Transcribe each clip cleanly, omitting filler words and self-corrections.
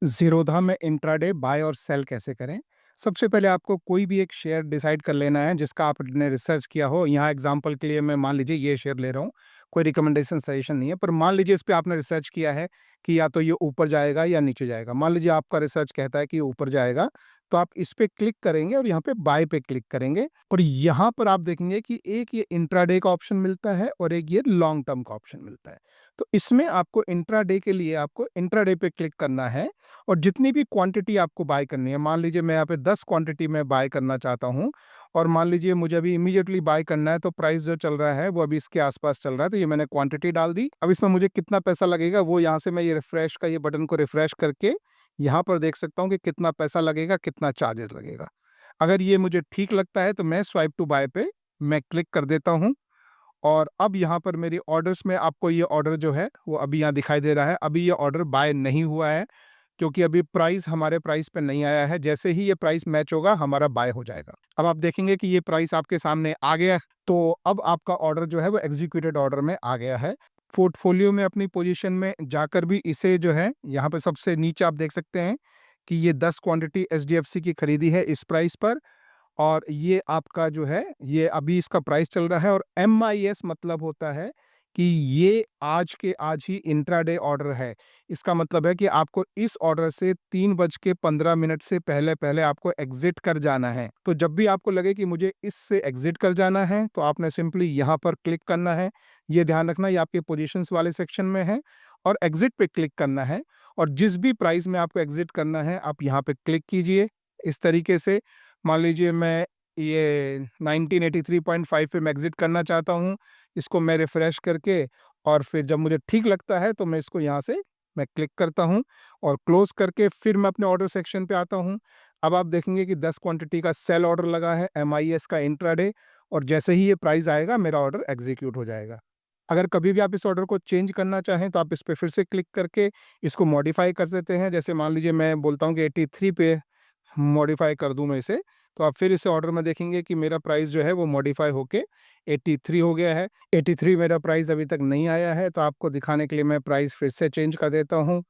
ज़ीरोधा में intraday bye और cell कैसे करें? सबसे पहले आपको कोई भी एक शेयर डिसाइड कर लेना है जिसका आपने रिसर्च किया हो। यहाँ एग्ज़ाम्पल के लिए मैं मान लीजिए ये शेयर ले रहा हूँ, कोई रिकमेंडेशन सजेशन नहीं है, पर मान लीजिए इस पे आपने रिसर्च किया है कि या तो ये ऊपर जाएगा या नीचे जाएगा। मान लीजिए आपका रिसर्च कहता है कि ऊपर जाएगा, तो आप इस पे क्लिक करेंगे और यहाँ पे बाय पे क्लिक करेंगे और यहाँ पर आप देखेंगे कि एक ये इंट्राडे का ऑप्शन मिलता है और एक ये लॉन्ग टर्म का ऑप्शन मिलता है। तो इसमें आपको इंट्राडे के लिए आपको इंट्राडे पे क्लिक करना है और जितनी भी क्वांटिटी आपको बाय करनी है, मान लीजिए मैं यहाँ पे 10 क्वांटिटी में बाय करना चाहता हूँ और मान लीजिए मुझे अभी इमीडिएटली बाय करना है, तो प्राइस जो चल रहा है वो अभी इसके आसपास चल रहा है, तो ये मैंने क्वांटिटी डाल दी। अब इसमें मुझे कितना पैसा लगेगा वो यहाँ से मैं ये रिफ्रेश का ये बटन को रिफ्रेश करके यहाँ पर देख सकता हूँ कि कितना पैसा लगेगा, कितना चार्जेस लगेगा। अगर ये मुझे ठीक लगता है तो मैं स्वाइप टू बाय पे मैं क्लिक कर देता हूँ और अब यहाँ पर मेरी ऑर्डर्स में आपको ये ऑर्डर जो है वो अभी यहाँ दिखाई दे रहा है। अभी ये ऑर्डर बाय नहीं हुआ है क्योंकि अभी प्राइस हमारे प्राइस पे नहीं आया है। जैसे ही ये प्राइस मैच होगा हमारा बाय हो जाएगा। अब आप देखेंगे कि ये प्राइस आपके सामने आ गया है, तो अब आपका ऑर्डर जो है वो एग्जीक्यूटेड ऑर्डर में आ गया है। पोर्टफोलियो में अपनी पोजीशन में जाकर भी इसे जो है यहाँ पे सबसे नीचे आप देख सकते हैं कि ये 10 क्वांटिटी एचडीएफसी की खरीदी है इस प्राइस पर और ये आपका जो है ये अभी इसका प्राइस चल रहा है और एमआईएस मतलब होता है कि ये आज के आज ही इंट्राडे ऑर्डर है। इसका मतलब है कि आपको इस ऑर्डर से 3:15 से पहले-पहले आपको एग्ज़िट कर जाना है। तो जब भी आपको लगे कि मुझे इससे एग्ज़िट कर जाना है, तो आपने सिंपली यहाँ पर क्लिक करना है। ये ध्यान रखना ये आपके पोज़ीशंस वाले सेक्शन में है और एग्ज़िट पे क्लिक करना है और जिस भी प्राइस में आपको एग्ज़िट करना है, आप यहाँ पे क्लिक कीजिए। इस तरीके से मान लीजिए मैं ये 1983.5 पे मैं एग्ज़िट करना चाहता हूँ। इसको मैं रिफ्रेश करके और फिर जब मुझे ठीक लगता है तो मैं इसको यहाँ से मैं क्लिक करता हूँ और क्लोज़ करके फिर मैं अपने ऑर्डर सेक्शन पे आता हूँ। अब आप देखेंगे कि 10 क्वांटिटी का सेल ऑर्डर लगा है एमआईएस का इंट्राडे और जैसे ही ये प्राइस आएगा मेरा ऑर्डर एग्ज़ीक्यूट हो जाएगा। अगर कभी भी आप इस ऑर्डर को चेंज करना चाहें तो आप इस पे फिर से क्लिक करके इसको मॉडिफ़ाई कर सकते हैं। जैसे मान लीजिए मैं बोलता हूँ कि 83 पे मॉडिफ़ाई कर दूँ मैं इसे, तो आप फिर इस ऑर्डर में देखेंगे कि मेरा प्राइस जो है वो मॉडिफ़ाई होके 83 हो गया है। 83 मेरा प्राइस अभी तक नहीं आया है, तो आपको दिखाने के लिए मैं प्राइस फिर से चेंज कर देता हूँ।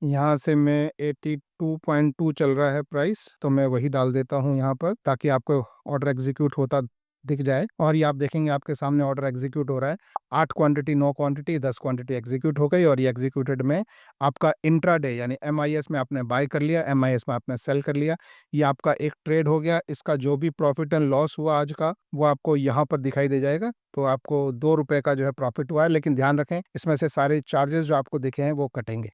यहाँ से मैं 82.2 चल रहा है प्राइस, तो मैं वही डाल देता हूँ यहाँ पर ताकि आपको ऑर्डर एग्ज़ीक्यूट होता दिख जाए और ये आप देखेंगे आपके सामने ऑर्डर एग्ज़ीक्यूट हो रहा है। 8 क्वांटिटी 9 क्वांटिटी 10 क्वांटिटी एग्ज़ीक्यूट हो गई और ये एग्ज़ीक्यूटेड में आपका इंट्राडे यानी एमआईएस में आपने बाय कर लिया, एमआईएस में आपने सेल कर लिया। ये आपका एक ट्रेड हो गया। इसका जो भी प्रॉफ़िट एंड लॉस हुआ आज का, वो आपको यहाँ पर दिखाई दे जाएगा। तो आपको ₹2 का जो है प्रॉफ़िट हुआ है, लेकिन ध्यान रखें इसमें से सारे चार्जेज़ जो आपको दिखे हैं वो कटेंगे।